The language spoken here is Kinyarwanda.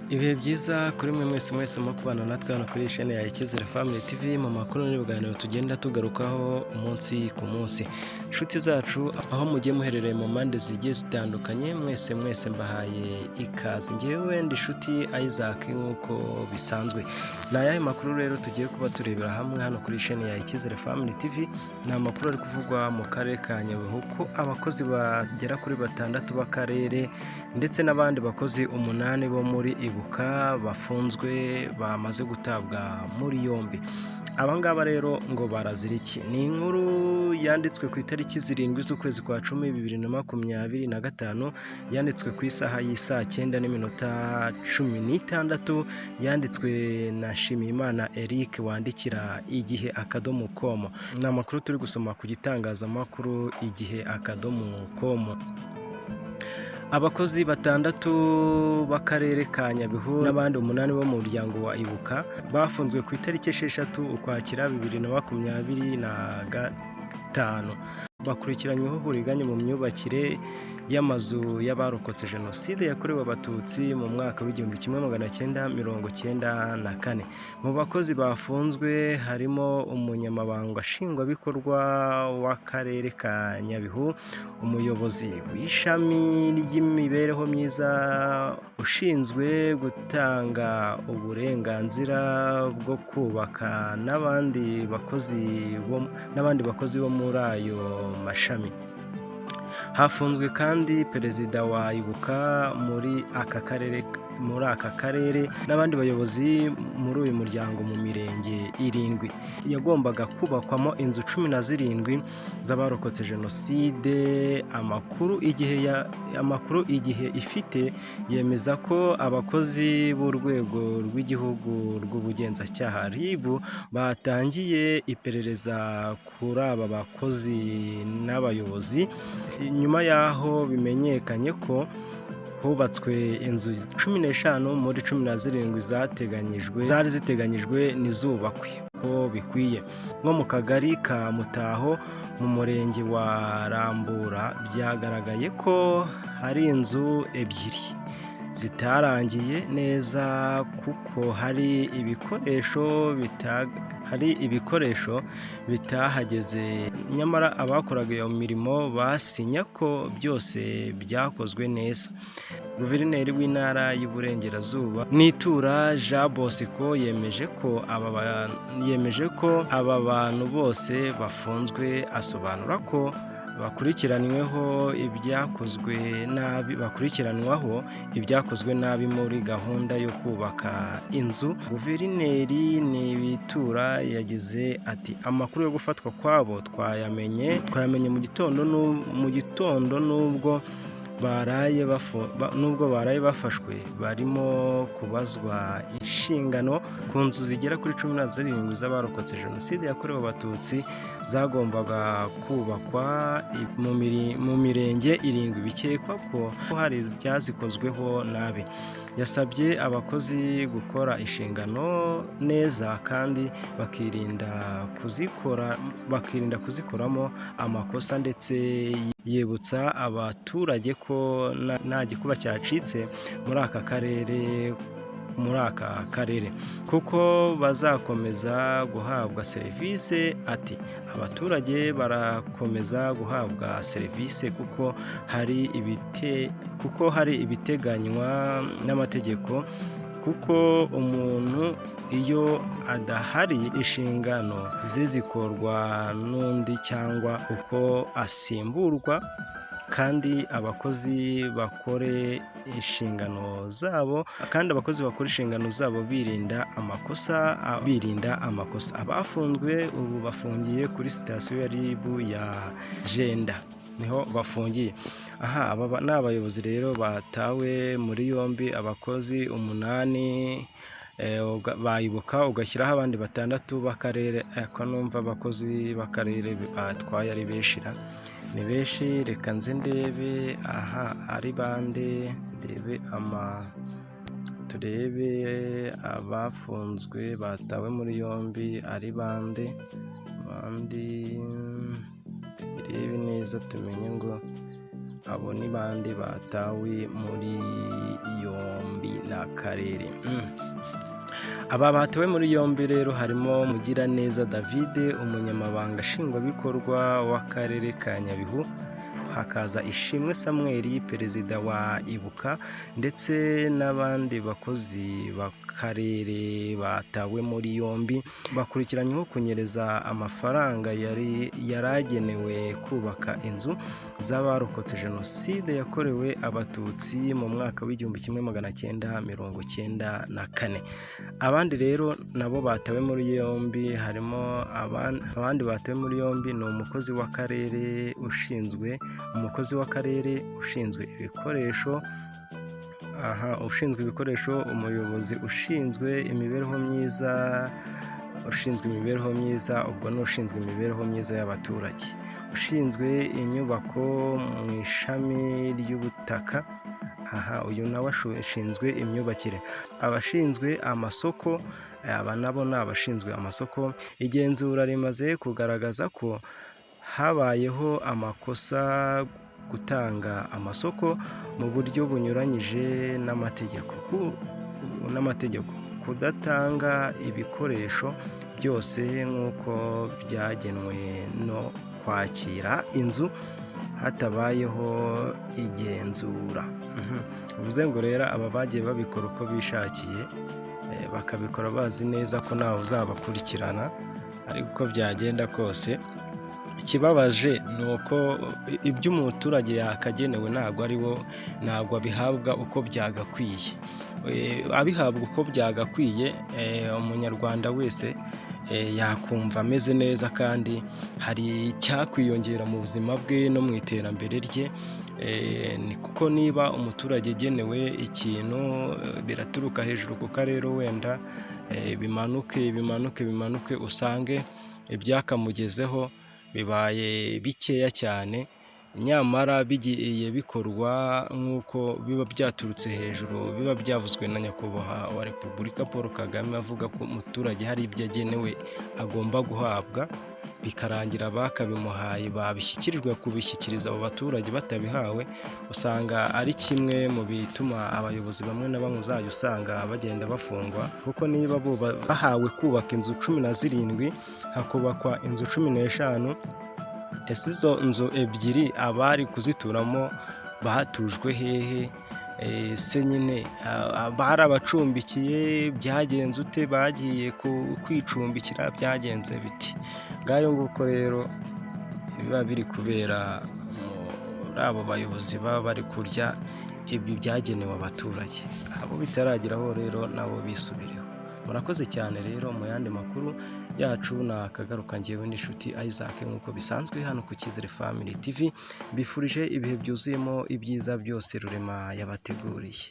Ibihe byiza kuri mwe mwese mu kubana natwe hano kuri chaîne ya Icyizere Family TV mu makuru n'ibiganiro tugenda tugarukaho umunsi ku munsi. Inshuti zacu aho mugiye muherereye mu mpande zigiye zitandukanye mwese mbahaye ikaze. Njyewe ndi inshuti Isaac nk'uko bisanzwe. Ni ayahe makuru rero tugiye kuba turebera hamwe hano kuri chaîne ya Icyizere Family TV. Ni amakuru ari kuvugwa mu karere ka Nyabihu ko abakozi bagera kuri 6 b'akarere ndetse n'abandi bakozi 8 bo muri Ibuka bafunzwe bamaze gutabwa muri yombi. Abangaba rero ngo barazira iki? Ni inkuru yanditswe ku itariki 7 z'ukwezi kwa 10 2025, yanditswe ku isaha y'isa 9:16, yanditswe na Nshimiyimana Eric wandikira igihe.com. Ni amakuru turi gusoma ku gitangazamakuru igihe.com. Abakozi 6 b'akarere ka Nyabihu n'abandi 8 bo mu muryango wa Ibuka bafunzwe ku itariki 6 Ukwakira 2025. Bakurikiranyweho uburiganya mu myubakire y'amazu y'abarokotse Jenoside yakorewe Abatutsi mu mwaka w'1994. Mu bakozi bafunzwe harimo umunyamabanga nshingwabikorwa w'akarere ka Nyabihu, umuyobozi w'ishami ry'imibereho myiza ushinzwe gutanga uburenganzira bwo kubaka n'abandi bakozi bo muri ayo mashami. Hafunzwe kandi perezida wa Ibuka muri aka karere n'abandi bayobozi muri uyu muryango mu mirenge 7 yagombaga kubakwamo inzu 17 z'abarokotse Jenoside. Amakuru igihe ifite yemeza ko abakozi b'urwego rw'igihugu rw'ubugenzacyaha RIB batangiye iperereza kuri aba bakozi n'abayobozi nyuma yaho bimenyekanye ko hubatswe inzu 15 muri 17 zari ziteganyijwe n'izubakwe ko bikwiye. Nko mu kagari ka Mutaho mu murenge wa Rambura byagaragaye ko hari inzu 2 zitarangiye neza kuko hari ibikoresho bitahageze, nyamara abakoraga iyo mirimo basinya ko byose byakozwe neza. Guverineri w'intara y'Iburengerazuba Nitura Jean Bosco yemeje ko aba bantu bose bafunzwe, asobanura ko bakurikiranwaho ibyakozwe nabi muri gahunda yo kubaka inzu. Guverineri Nitura yagize ati amakuru yo gufatwa kwabo twayamenye mu gitondo nubwo baraye bafashwe barimo kubazwa inshingano ku nzu zigera kuri 17 z'abarokotse Jenoside yakorewe Abatutsi zagombaga kubakwa mu mirenge 7 bikekwa ko hari byazikozweho nabi. Yasabye abakozi gukora inshingano neza kandi bakirinda kuzikoramo amakosa, ndetse yibutsa abaturage ko nta gikuba cyacitse muri aka karere kuko bazakomeza guhabwa serivisi. Ati abaturage barakomeza guhabwa serivisi kuko hari ibiteganywa n'amategeko, kuko umuntu iyo adahari inshingano ze zikorwa n'undi cyangwa uko asimburwa, kandi abakozi bakore inshingano zabo birinda amakosa. Abafunzwe ubu bafungiye kuri sitasiyo ya RIB ya Jenda, niho bafungiye. Aba ni abayobozi rero batawe muri yombi, abakozi 8 bayibuka ugashyiraho abandi 6 b'akarere. Numva abakozi b'akarere batwaye ari benshi, ni benshi. Reka nze ndebe ari bande, turebe abafunzwe batawe muri yombi ari bande, turebe neza tumenye ngo abo ni bande batawe muri yombi. karere. Aba batawe muri yombi rero harimo Mugiraneza David, umunyamabanga nshingwabikorwa w'akarere ka Nyabihu, hakaza Ishimwe Samuel, perezida wa Ibuka, ndetse n'abandi bakozi b'akarere batawe muri yombi bakurikiranyweho kunyereza amafaranga yari yaragenewe kubaka inzu z'abarokotse Jenoside yakorewe Abatutsi mu mwaka w'1994. Abandi rero nabo batawe muri yombi harimo abandi batawe muri yombi ni umukozi w'akarere ushinzwe ibikoresho, umuyobozi ushinzwe imibereho myiza, ubwo ni ushinzwe imibereho myiza y'abaturage, ushinzwe inyubako mu ishami ry'ubutaka, uyu nawe ashinzwe imyubakire, abashinzwe amasoko, aba nabo ni abashinzwe amasoko. Igenzura rimaze kugaragaza ko habayeho amakosa gutanga amasoko mu buryo bunyuranyije n'amategeko, kudatanga ibikoresho byose nk'uko byagenwe, no kwakira inzu hatabayeho igenzura. Bivuze ngo rero aba bagiye babikora uko bishakiye, bakabikora bazi neza ko ntawe uzabakurikirana, ariko uko byagenda kose ikibabaje ni uko ibyo umuturage yakagenewe ntabwo abihabwa uko byagakwiye. Abihabwa uko byagakwiye, umunyarwanda wese yakumva ameze neza kandi hari icyakwiyongera mu buzima bwe no mu iterambere rye. Ni kuko niba umuturage agenewe ikintu biraturuka hejuru ku karere, wenda bimanuke usange ibyakamugezeho bibaye bikeya cyane, nyamara bigiye bikorwa nk'uko biba byaturutse hejuru, biba byavuzwe na Nyakubahwa wa Repubulika Paul Kagame avuga ko umuturage hari ibyo agenewe agomba guhabwa, bikarangira bakabimuhaye babishyikirijwe kubishyikiriza abo baturage batabihawe. Usanga ari kimwe mu bituma abayobozi bamwe na bamwe uzajya usanga bagenda bafungwa, kuko niba bahawe kubaka inzu 17 hakubakwa inzu 15, ese izo nzu ebyiri abari kuzituramo bahatujwe hehe? Se nyine barabacumbikiye, byagenze ute? Bagiye kwicumbikira, byagenze biti? Ngayo nguko rero biba biri kubera muri abo bayobozi baba bari kurya ibi byagenewe abaturage. Abo bitarageraho rero nabo bisubireho. Murakoze cyane rero. Mu yandi makuru yacu nakagaruka ngewe n'inshuti Isaac nk'uko bisanzwe hano ku Cyizere Family TV, bifurije ibihe byuzuyemo ibyiza byose Rurema yabateguriye.